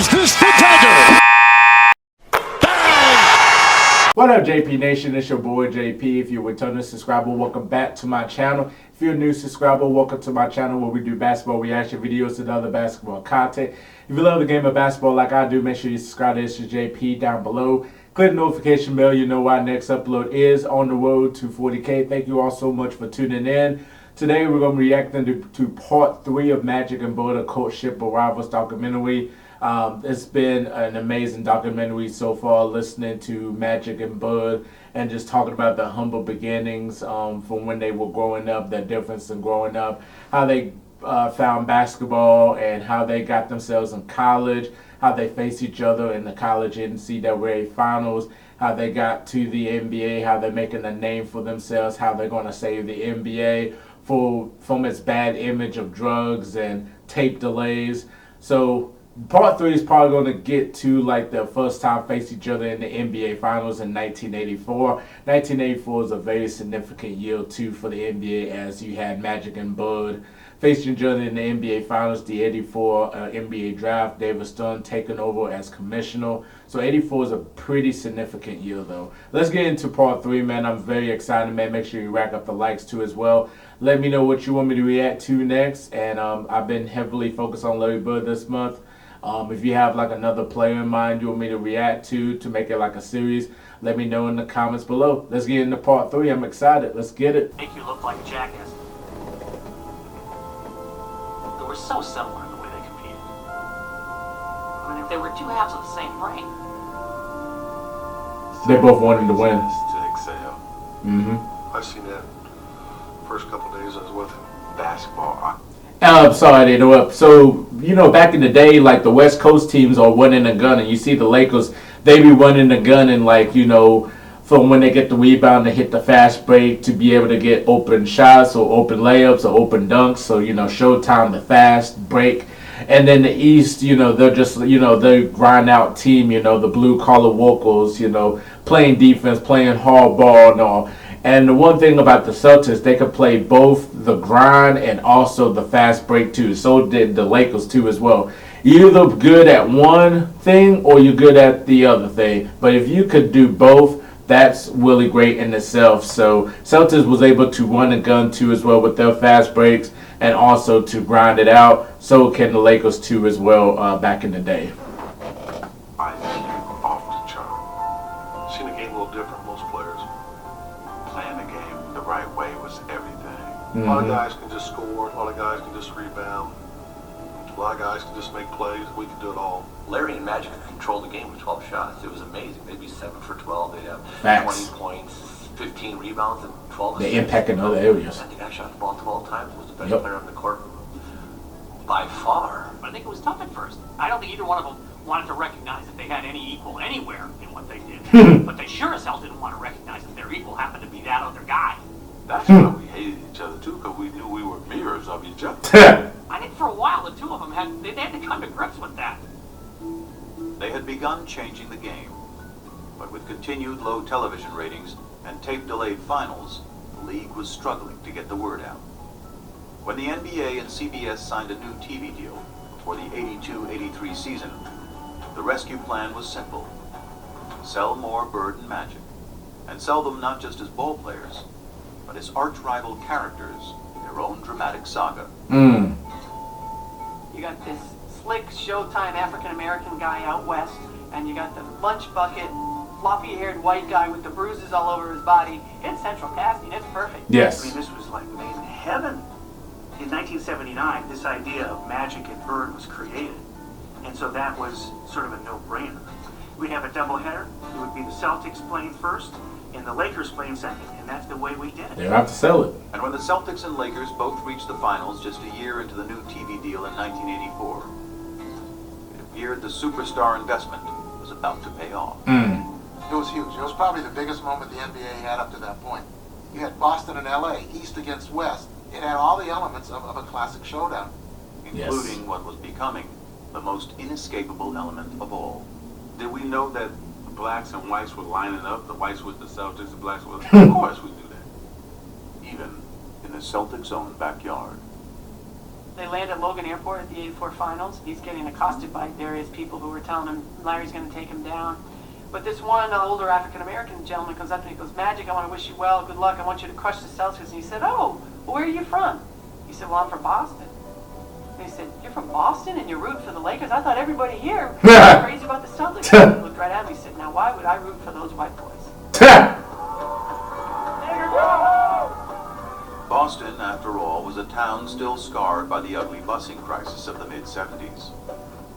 Is this the dagger? What up, JP Nation? It's your boy JP. If you're a returning subscriber, welcome back to my channel. If you're a new subscriber, welcome to my channel where we do basketball reaction videos and other basketball content. If you love the game of basketball like I do, make sure you subscribe to ItzJP down below. Click the notification bell. You know our next upload is on the road to 40K. Thank you all so much for tuning in. Today we're going to be reacting to part 3 of Magic and Bud, A Courtship of Rivals documentary. It's been an amazing documentary so far, listening to Magic and Bud and just talking about the humble beginnings from when they were growing up, the difference in growing up, how they found basketball and how they got themselves in college, how they faced each other in the college NCAA finals, how they got to the NBA, how they're making a name for themselves, how they're going to save the NBA from its bad image of drugs and tape delays. So part 3 is probably going to get to like the first time face each other in the NBA Finals in 1984. 1984 is a very significant year too for the NBA, as you had Magic and Bud facing each other in the NBA Finals, the 84 NBA Draft, David Stern taking over as commissioner. So 84 is a pretty significant year though. Let's get into part 3, man. I'm very excited, man. Make sure you rack up the likes too as well. Let me know what you want me to react to next. And I've been heavily focused on Larry Bird this month. If you have like another player in mind you want me to react to make it like a series, let me know in the comments below. Let's get into part 3. I'm excited. Let's get it. Make you look like a jackass. They were so similar in the way they competed. I mean, if they were two halves of the same brain. They both wanted to win. To excel. I seen that first couple days I was with him. Basketball. I'm sorry to interrupt. So, you know, back in the day, like the West Coast teams are running a gun, and you see the Lakers, they be running the gun and like, you know, from when they get the rebound to hit the fast break to be able to get open shots or open layups or open dunks. So, you know, Showtime, the fast break. And then the East, you know, they're just, you know, they grind out team, you know, the blue collar workers, you know, playing defense, playing hard ball and all. And the one thing about the Celtics, they could play both the grind and also the fast break too. So did the Lakers too as well. You're either good at one thing or you're good at the other thing. But if you could do both, that's really great in itself. So Celtics was able to run a gun too as well with their fast breaks and also to grind it out. So can the Lakers too as well back in the day. I think off the chart. Seen the game a little different. Most players playing the game the right way was everything. A lot of guys can just score. A lot of guys can just rebound. A lot of guys can just make plays. We can do it all. Larry and Magic could control the game with 12 shots. It was amazing. They'd be 7 for 12. They'd have Facts. 20 points, 15 rebounds, and 12 They assists. impact in other areas. And the guy shot the ball 12 times. Was the best Yep. player on the court by far. But I think it was tough at first. I don't think either one of them wanted to recognize that they had any equal anywhere in what they did. But they sure as hell didn't want to recognize that their equal happened to be that other guy. That's why we hated each other too, because we knew we were mirrors of each other. I think for a while the two of them had to come to grips with that. They had begun changing the game, but with continued low television ratings and tape-delayed finals, the league was struggling to get the word out. When the NBA and CBS signed a new TV deal for the 82-83 season, the rescue plan was simple. Sell more Bird and Magic, and sell them not just as ball players, but as arch-rival characters in their own dramatic saga. You got this slick Showtime African-American guy out west, and you got the lunch bucket, floppy-haired white guy with the bruises all over his body. It's central casting. It's perfect. Yes. I mean, this was like made in heaven. In 1979, this idea of Magic and Bird was created, and so that was sort of a no-brainer. We'd have a doubleheader. It would be the Celtics playing first, and the Lakers playing second, and that's the way we did it. They have to sell it. And when the Celtics and Lakers both reached the finals just a year into the new TV deal in 1984, it appeared the superstar investment was about to pay off. It was huge. It was probably the biggest moment the NBA had up to that point. You had Boston and LA, East against West. It had all the elements of a classic showdown. Including what was becoming the most inescapable element of all. Did we know that the blacks and whites were lining up? The whites with the Celtics, the blacks with... Of course we knew that. Even in the Celtics' own backyard. They land at Logan Airport at the '84 finals. He's getting accosted by various people who were telling him Larry's going to take him down. But this one older African-American gentleman comes up to me and goes, Magic, I want to wish you well, good luck, I want you to crush the Celtics. And he said, oh, well, where are you from? He said, well, I'm from Boston. And he said, you're from Boston and you're rooting for the Lakers? I thought everybody here was crazy about the Celtics. He looked right at me and said, now why would I root for those white boys? Boston, after all, was a town still scarred by the ugly busing crisis of the mid-'70s.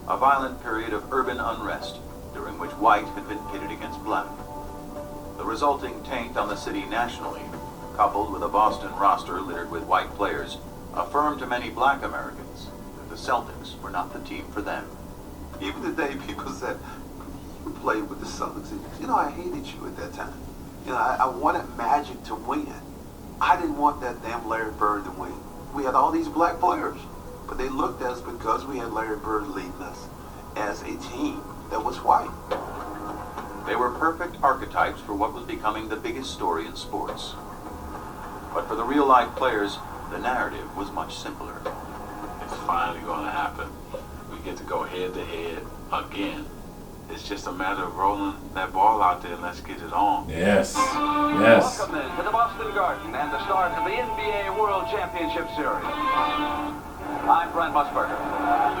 A violent period of urban unrest, during which white had been pitted against black. The resulting taint on the city nationally, coupled with a Boston roster littered with white players, affirmed to many black Americans that the Celtics were not the team for them. Even today, people said, you played with the Celtics. You know, I hated you at that time. You know, I wanted Magic to win. I didn't want that damn Larry Bird to win. We had all these black players, but they looked at us because we had Larry Bird leading us as a team that was white. They were perfect archetypes for what was becoming the biggest story in sports. But for the real-life players, the narrative was much simpler. It's finally going to happen. We get to go head-to-head again. It's just a matter of rolling that ball out there and let's get it on. Yes. Welcome then to the Boston Garden and the start of the NBA World Championship Series. I'm Brent Musburger.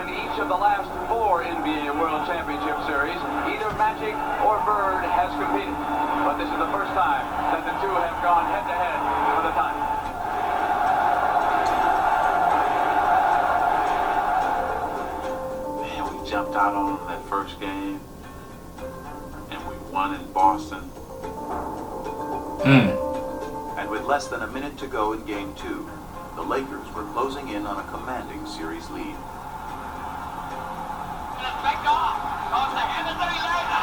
In each of the last 4 NBA World Championship Series, either Magic or Bird has competed. But this is the first time that the two have gone head-to-head for the title. Man, we jumped out on them that first game, and we won in Boston. And with less than a minute to go in Game 2, the Lakers were closing in on a commanding series lead.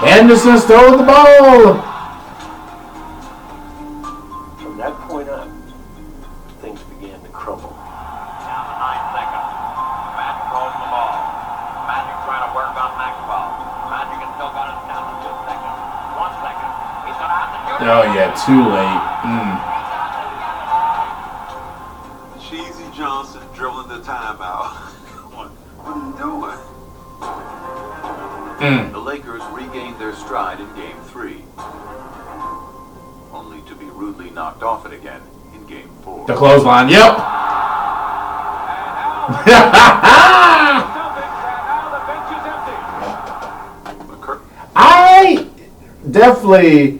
Anderson stole the ball. From that point on, things began to crumble. Down to 9 seconds. Magic holds the ball. Magic trying to work on Maxwell. Magic has still got it down to 2 seconds. 1 second. He's going to have to shoot it. Oh yeah, too late. Cheesy Johnson dribbling the timeout. What are you doing? The Lakers regained their stride in Game 3, only to be rudely knocked off it again in Game 4. The clothesline. Yep. I definitely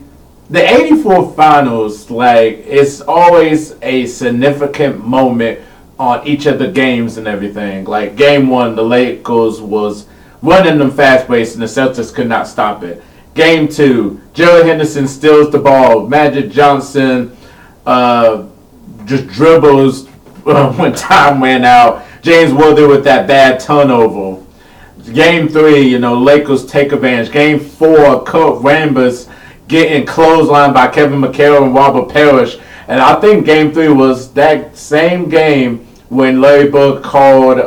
the '84 finals, like, it's always a significant moment on each of the games and everything. Like Game 1, the Lakers was running them fast breaks and the Celtics could not stop it. Game 2, Jerry Henderson steals the ball. Magic Johnson just dribbles when time ran out. James Worthy with that bad turnover. Game 3, Lakers take advantage. Game 4, Kurt Rambis getting clotheslined by Kevin McHale and Robert Parrish. And I think Game 3 was that same game when Larry Bird called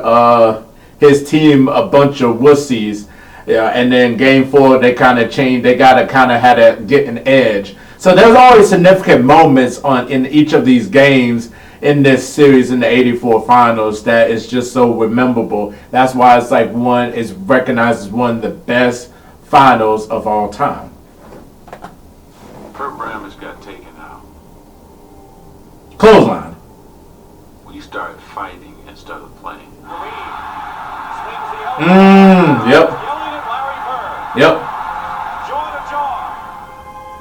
his team a bunch of wussies. Yeah, and then Game 4, they kind of changed. They had to get an edge. So there's always significant moments in each of these games in this series in the '84 finals that is just so memorable. That's why it's like one is recognized as one of the best finals of all time. Kurt Rambis got taken out Clothesline. when he started fighting instead of playing. Yep. Yep.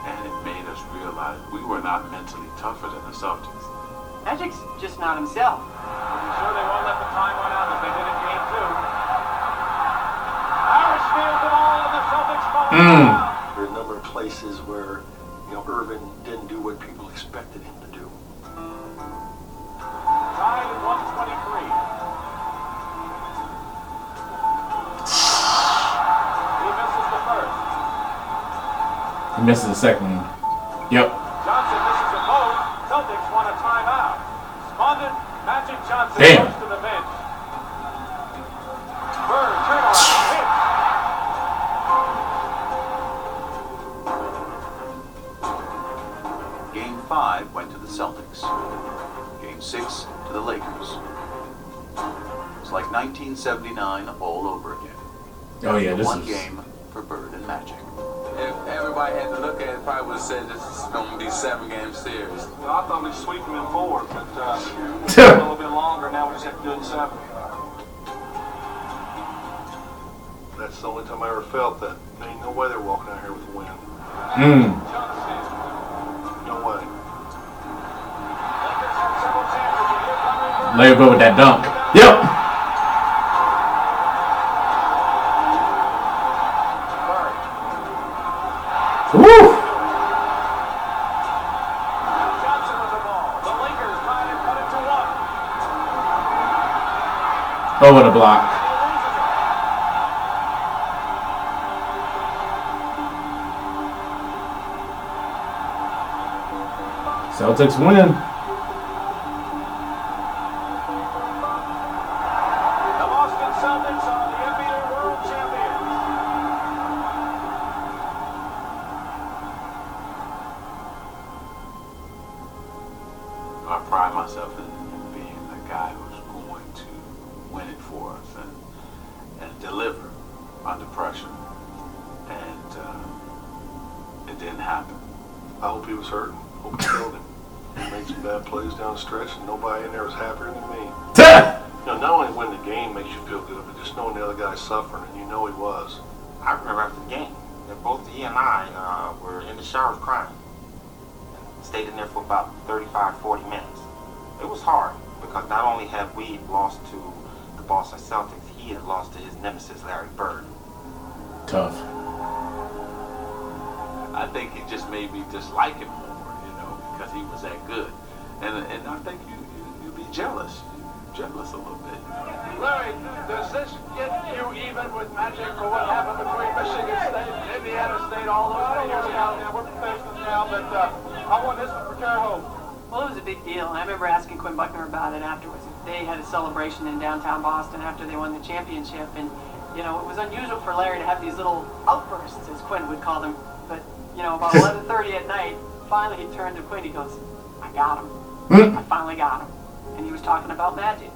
And it made us realize we were not mentally tougher than the Celtics. Magic's just not himself. I'm sure they won't let the time run out as they did in Game 2. Irish steals the ball and the Celtics fall out. There are a number of places where, Irvin didn't do what people expected him to do. Tied at 123. He misses the first. He misses the second one. Yep. Johnson misses the both. Celtics want a timeout. Respondent Magic Johnson Damn. goes to the bench. Bird turnaround hit. Game 5 went to the Celtics. Game 6 to the Lakers. 1979 all over again. Oh yeah, this One is. game for Bird and Magic. If everybody had to look at it, probably would have said this is going to be a 7-game series. I thought we'd sweep them in 4, but it's a little bit longer. Now we just have to do it in 7. That's the only time I ever felt that. There ain't no way they're walking out here with a win. No way. Lebron with that dunk. Yep. Woo! Johnson with the ball. The Lakers trying to cut it to 1. Oh, what a block. Celtics win. The Boston Celtics are the NBA World Champions. I pride myself in being the guy who's going to win it for us and deliver under pressure. And it didn't happen. I hope he was hurting. Hope he killed him. He made some bad plays down the stretch, and nobody in there was happier than me. You know, not only winning the game makes you feel good, but just knowing the other guy's suffering, and you know he was. I remember after the game that both he and I were in the showers crying. Stayed in there for about 35, 40 minutes. It was hard because not only had we lost to the Boston Celtics, he had lost to his nemesis, Larry Bird. Tough. I think he just made me dislike him more, you know, because he was that good. And I think you'd be jealous. Jealous a little bit. Larry, does this get you even with Magic for what happened between Michigan State and Indiana State all those years ago? We're professionals now, but I want this one for Terre Haute. Well, it was a big deal. I remember asking Quinn Buckner about it afterwards. They had a celebration in downtown Boston after they won the championship, and you know, it was unusual for Larry to have these little outbursts, as Quinn would call them. But you know, about 11:30 at night, finally he turned to Quinn. He goes, "I got him. I finally got him." And he was talking about Magic.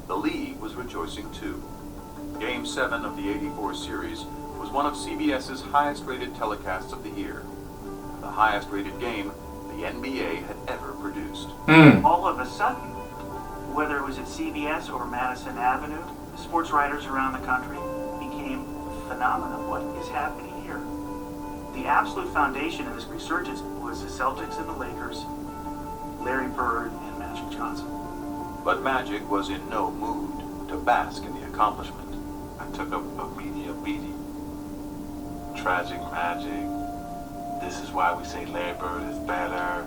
The league was rejoicing too. Game 7 of the '84 series was one of CBS's highest-rated telecasts of the year. The highest-rated game the NBA had ever produced. All of a sudden, whether it was at CBS or Madison Avenue, sports writers around the country became phenomenal. What is happening here? The absolute foundation of this resurgence was the Celtics and the Lakers, Larry Bird and Magic Johnson. But Magic was in no mood to bask in the accomplishment. I took a media beating. Tragic Magic. This is why we say Larry Bird is better.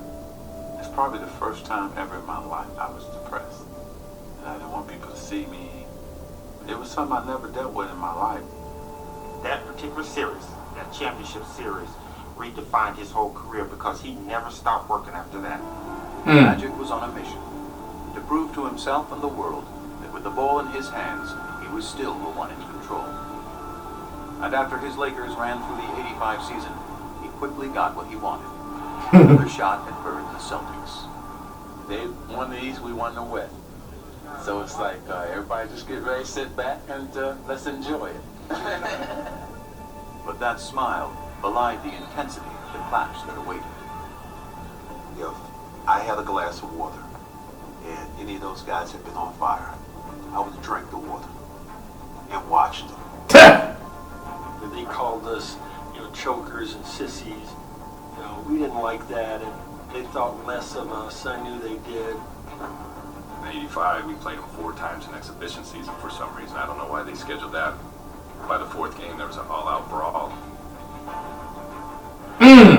It's probably the first time ever in my life I was depressed. And I didn't want people to see me. It was something I never dealt with in my life. That particular series, that championship series, redefined his whole career because he never stopped working after that. Magic was on a mission to prove to himself and the world that with the ball in his hands, he was still the one in control. And after his Lakers ran through the '85 season, he quickly got what he wanted. Another shot at Bird and the Celtics. They won the East, we won the West. So it's like everybody just get ready, sit back, and let's enjoy it. But that smile belied the intensity of the clash that awaited. If I had a glass of water and any of those guys had been on fire, I would have drank the water and watched them. They called us, chokers and sissies. We didn't like that, and they thought less of us. I knew they did. In '85, we played them 4 times in exhibition season for some reason. I don't know why they scheduled that. By the 4th game, there was an all-out brawl.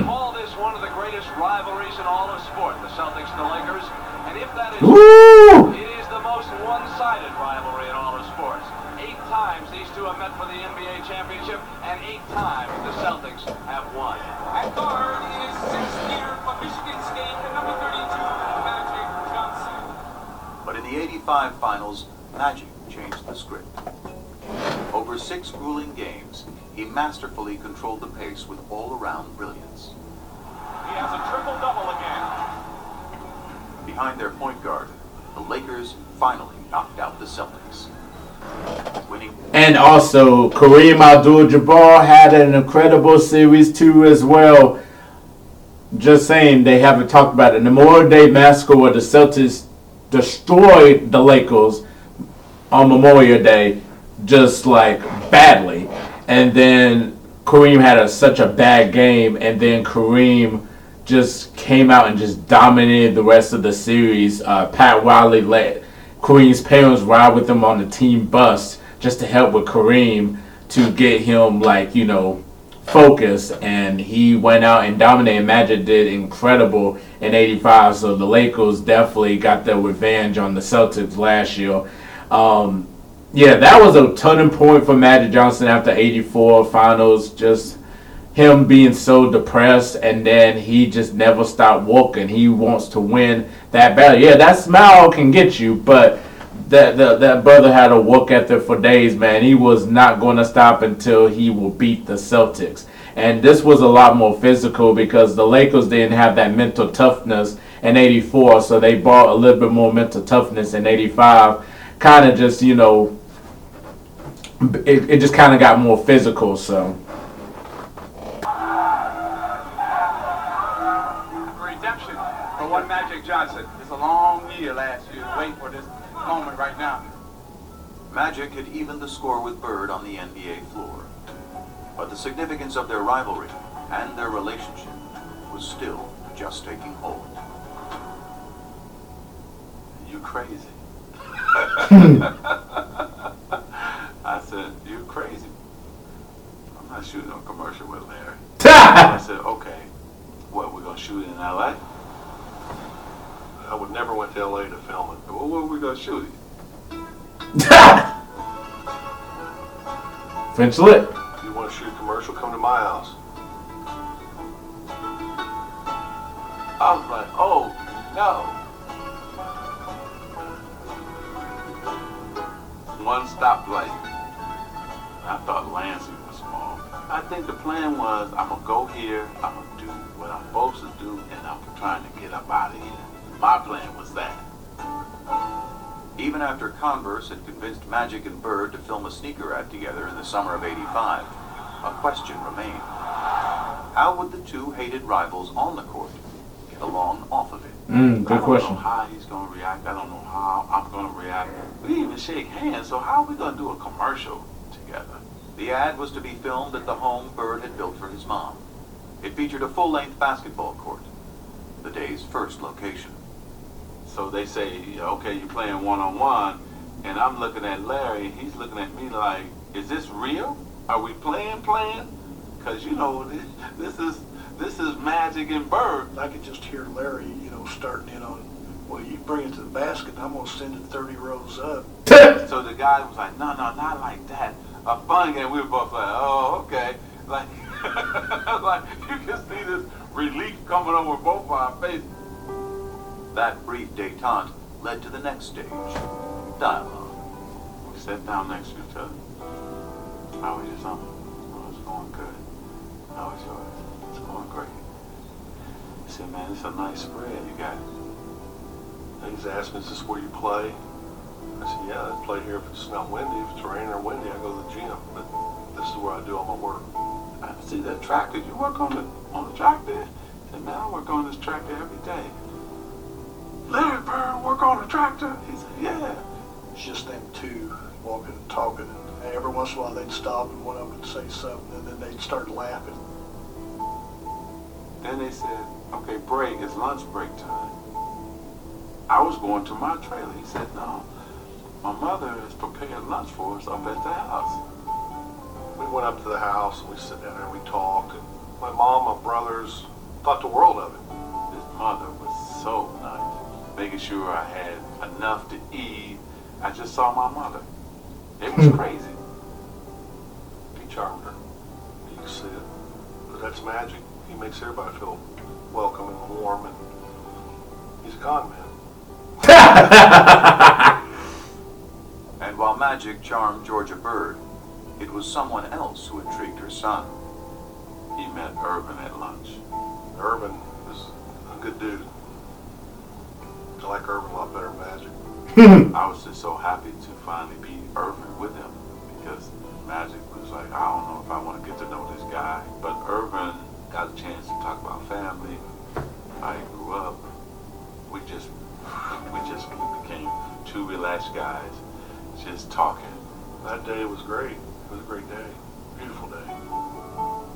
Call this one of the greatest rivalries in all of sport, the Celtics and the Lakers. And if that is it is the most one-sided rivalry in all of sports. 8 times these two have met for the NBA championship, and 8 times the Celtics have won. At guard is 6-year from Michigan State, the number 32, Magic Johnson. But in the '85 finals, Magic changed the script. Over 6 grueling games, he masterfully controlled the pace with all-around brilliance. He has a triple-double again. Behind their point guard, the Lakers finally knocked out the Celtics. Winning. And also, Kareem Abdul-Jabbar had an incredible series too as well. Just saying, they haven't talked about it. The Memorial Day Massacre where the Celtics destroyed the Lakers on Memorial Day, just like badly. And then Kareem had such a bad game, and then Kareem just came out and just dominated the rest of the series. Pat Riley let Kareem's parents ride with him on the team bus just to help with Kareem to get him, like, you know, focused, and he went out and dominated. Magic did incredible in '85, so the Lakers definitely got their revenge on the Celtics last year. Yeah, that was a turning point for Magic Johnson after '84 finals. Just him being so depressed, and then he just never stopped working. He wants to win that battle. Yeah, that smile can get you, but that brother had a work ethic for days, man. He was not going to stop until he will beat the Celtics. And this was a lot more physical because the Lakers didn't have that mental toughness in '84, so they brought a little bit more mental toughness in '85. Kind of just, you know, it just kind of got more physical, so. Redemption for one Magic Johnson. It's a long year last year to wait for this moment right now. Magic had evened the score with Bird on the NBA floor. But the significance of their rivalry and their relationship was still just taking hold. You crazy. I said, you crazy. I'm not shooting a commercial with Larry. I said, okay, what, we're going to shoot in L.A.? I would never went to LA to film it. Well, where are we going to shoot it? French lit. If you want to shoot a commercial, come to my house. I was like, oh, no. One stoplight. I thought Lansing was small. I think the plan was, I'm going to go here, I'm going to do what I'm supposed to do, and I'm trying to get up out of here. My plan was that. Even after Converse had convinced Magic and Bird to film a sneaker ad together in the summer of '85, a question remained. How would the two hated rivals on the court get along off of it? Good question. I don't know how he's going to react. I don't know how I'm going to react. We didn't even shake hands, so how are we going to do a commercial together? The ad was to be filmed at the home Bird had built for his mom. It featured a full-length basketball court, the day's first location. So they say, okay, you're playing one-on-one, and I'm looking at Larry, he's looking at me like, is this real? Are we playing? Because, you know, this is Magic and Bird. I could just hear Larry, you know, starting in on, well, you bring it to the basket, and I'm going to send it 30 rows up. So the guy was like, no, not like that. A fun game. We were both like, oh, okay. Like, like you can see this relief coming over both of our faces. That brief détente led to the next stage, dialogue. We sat down next to each other. How was your summer? Oh, it's going good. How was yours? It's going great. He said, man, it's a nice spread you got. He's asked me, is this where you play? I said, yeah, I play here if it's not windy. If it's raining or windy, I go to the gym. But this is where I do all my work. I see that tractor. You work on the tractor? He said, man, I work on this tractor every day. Larry Bird work on the tractor? He said, yeah. It's just them two walking and talking, and every once in a while they'd stop and one of them would say something, and then they'd start laughing. Then they said, okay, break, it's lunch break time. I was going to my trailer. He said, no, my mother has prepared lunch for us up at the house. We went up to the house and we sat down there and we talked. And my mom, my brothers thought the world of it. His mother was so nice, making sure I had enough to eat. I just saw my mother. It was crazy. He charmed her. You can see it. But that's Magic. He makes everybody feel welcome and warm, and he's a con man. And while Magic charmed Georgia Bird, it was someone else who intrigued her son. He met Urban at lunch. Urban is a good dude. I like Irvin a lot better than Magic. I was just so happy to finally be Irvin with him because Magic was like, I don't know if I want to get to know this guy. But Irvin got a chance to talk about family, how he grew up. We just became two relaxed guys, just talking. That day was great. It was a great day. Beautiful day.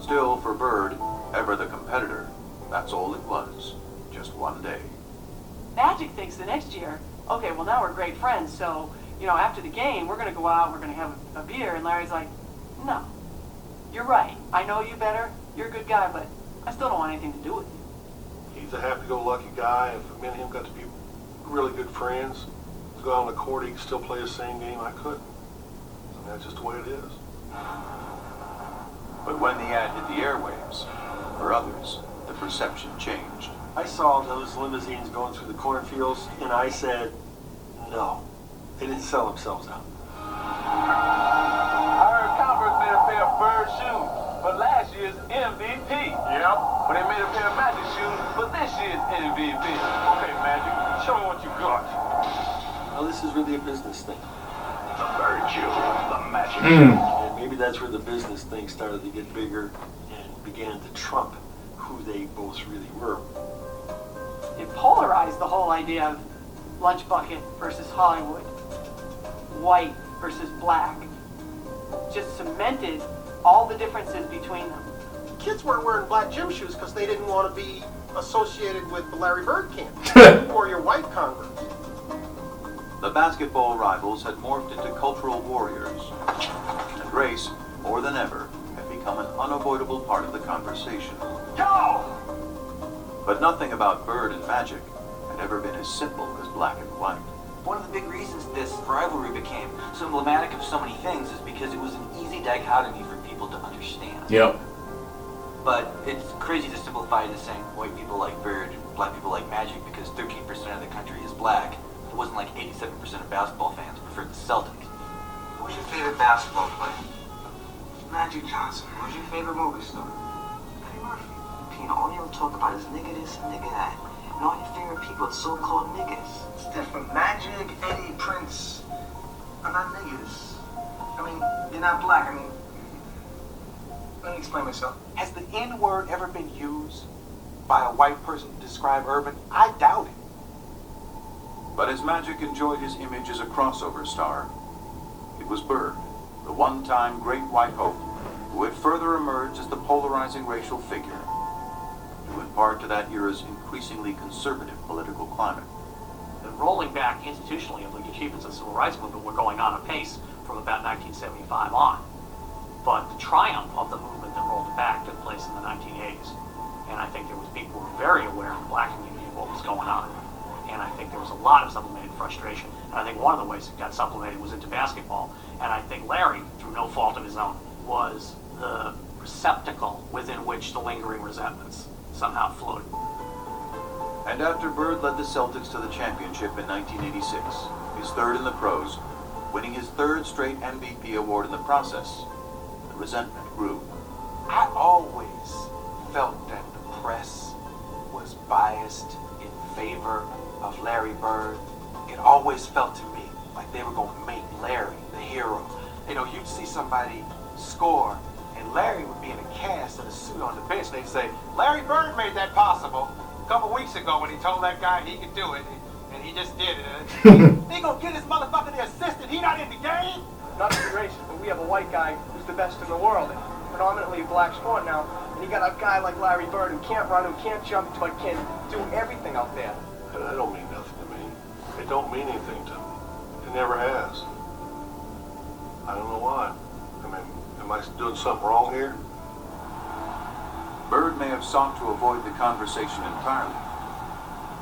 Still, for Bird, ever the competitor, that's all it was. Just one day. Magic thinks the next year, okay, well now we're great friends, so, you know, after the game, we're going to go out, we're going to have a beer, and Larry's like, no, you're right. I know you better, you're a good guy, but I still don't want anything to do with you. He's a happy-go-lucky guy, and if me and him got to be really good friends, to go out on the court, he could still play the same game I couldn't. I mean, that's just the way it is. But when the ad hit the airwaves, for others, the perception changed. I saw those limousines going through the cornfields, and I said, no, they didn't sell themselves out. I heard Converse made a pair of Bird shoes for last year's MVP. Yep. But they made a pair of Magic shoes for this year's MVP. Okay, Magic, show me what you got. Well, this is really a business thing. The Bird shoes, the Magic And maybe that's where the business thing started to get bigger and began to trump who they both really were. It polarized the whole idea of lunch bucket versus Hollywood, white versus black. Just cemented all the differences between them. Kids weren't wearing black gym shoes because they didn't want to be associated with the Larry Bird camp or your white Converse. The basketball rivals had morphed into cultural warriors, and race, more than ever, had become an unavoidable part of the conversation. Go! But nothing about Bird and Magic had ever been as simple as black and white. One of the big reasons this rivalry became so emblematic of so many things is because it was an easy dichotomy for people to understand. Yep. But it's crazy to simplify it as saying white people like Bird and black people like Magic because 13% of the country is black. It wasn't like 87% of basketball fans preferred the Celtics. Who's your favorite basketball player? Magic Johnson. Who's your favorite movie star? Eddie Murphy. Pino, all you ever talk about is nigga this and nigga that. And all your favorite people are so-called niggas. It's different. Magic, Eddie, Prince are not niggas. I mean, they're not black. I mean, let me explain myself. Has the N-word ever been used by a white person to describe Urban? I doubt it. But as Magic enjoyed his image as a crossover star, it was Bird, the one-time great white hope, who had further emerged as the polarizing racial figure, due in part to that era's increasingly conservative political climate. The rolling back institutionally of the achievements of the civil rights movement were going on apace from about 1975 on. But the triumph of the movement that rolled it back took place in the 1980s. And I think there was people who were very aware in the black community of what was going on. And I think there was a lot of sublimated frustration. And I think one of the ways it got sublimated was into basketball. And I think Larry, through no fault of his own, was the receptacle within which the lingering resentments somehow flowed. And after Bird led the Celtics to the championship in 1986, his third in the pros, winning his third straight MVP award in the process, the resentment grew. I always felt that the press was biased in favor of Larry Bird. It always felt to me like they were going to make Larry the hero. You know, you'd see somebody score, and Larry would be in a cast and a suit on the bench. They'd say, Larry Bird made that possible a couple weeks ago when he told that guy he could do it, and he just did it. They gonna get this motherfucker the assistant. He not in the game. Not to be racist, but we have a white guy who's the best in the world, and predominantly a black sport now. And you got a guy like Larry Bird who can't run, who can't jump, but can do everything out there. That don't mean nothing to me. It don't mean anything to me. It never has. I don't know why. I mean, am I doing something wrong here? Bird may have sought to avoid the conversation entirely.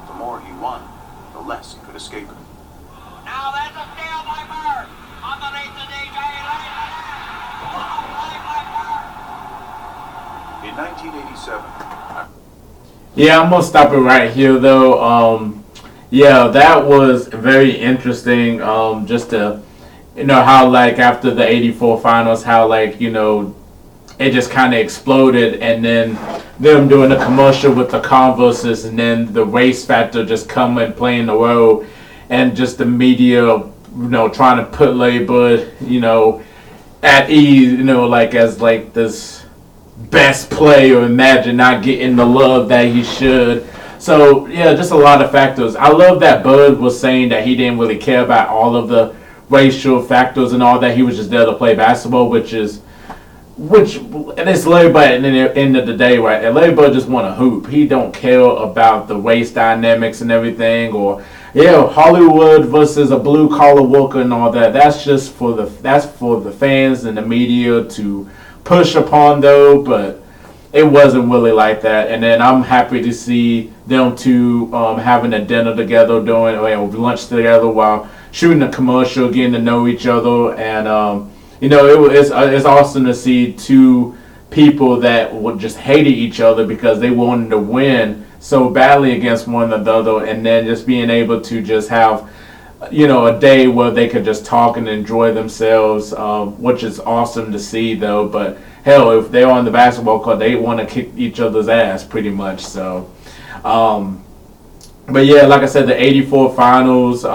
The more he won, the less he could escape it. Now there's a steal by Bird. Underneath the DJ, In 1987, Yeah, I'm gonna stop it right here though. Yeah, that was very interesting. Just to, how like after the '84 finals, how like it just kind of exploded, and then them doing a commercial with the Converses, and then the race factor just come and playing the role, and just the media, trying to put Larry Bird, at ease, like as like this best player. Imagine not getting the love that he should. So yeah, just a lot of factors. I love that Bird was saying that he didn't really care about all of the racial factors and all that. He was just there to play basketball, and it's Larry Bird at the end of the day, right? And Larry Bird just want to hoop. He don't care about the race dynamics and everything, or Hollywood versus a blue collar worker and all that. That's just for the fans and the media to push upon, though. But it wasn't really like that. And then I'm happy to see them two having a dinner together, doing lunch together while shooting a commercial, getting to know each other, and it's awesome to see two people that would just hated each other because they wanted to win so badly against one another, and then just being able to just have a day where they could just talk and enjoy themselves, which is awesome to see, though. But hell, if they're on the basketball court, they want to kick each other's ass pretty much. So but yeah, like I said, the 84 finals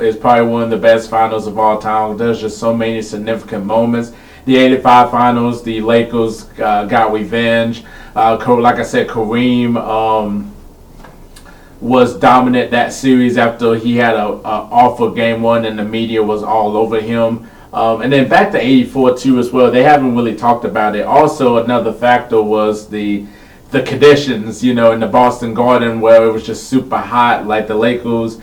is probably one of the best finals of all time. There's just so many significant moments. The 85 finals, the Lakers got revenge. Like I said, Kareem was dominant that series after he had a awful game one and the media was all over him. And then back to 84 too as well. They haven't really talked about it. Also, another factor was the conditions, in the Boston Garden, where it was just super hot. Like the Lakers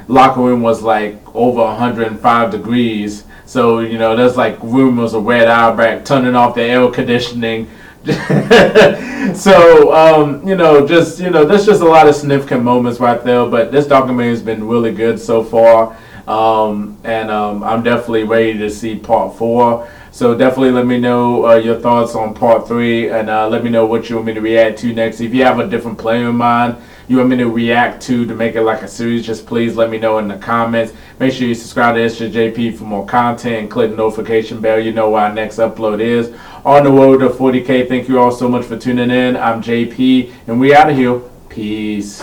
locker room was like over 105 degrees. So, there's like rumors of Red Auerbach turning off the air conditioning. So, there's just a lot of significant moments right there. But this documentary has been really good so far. And I'm definitely ready to see part 4. So definitely let me know your thoughts on part 3, and let me know what you want me to react to next. If you have a different player in mind you want me to react to make it like a series, just please let me know in the comments. Make sure you subscribe to ItzJustJP for more content and click the notification bell. You know where our next upload is. On the road to 40K. Thank you all so much for tuning in. I'm JP, and we out of here. Peace.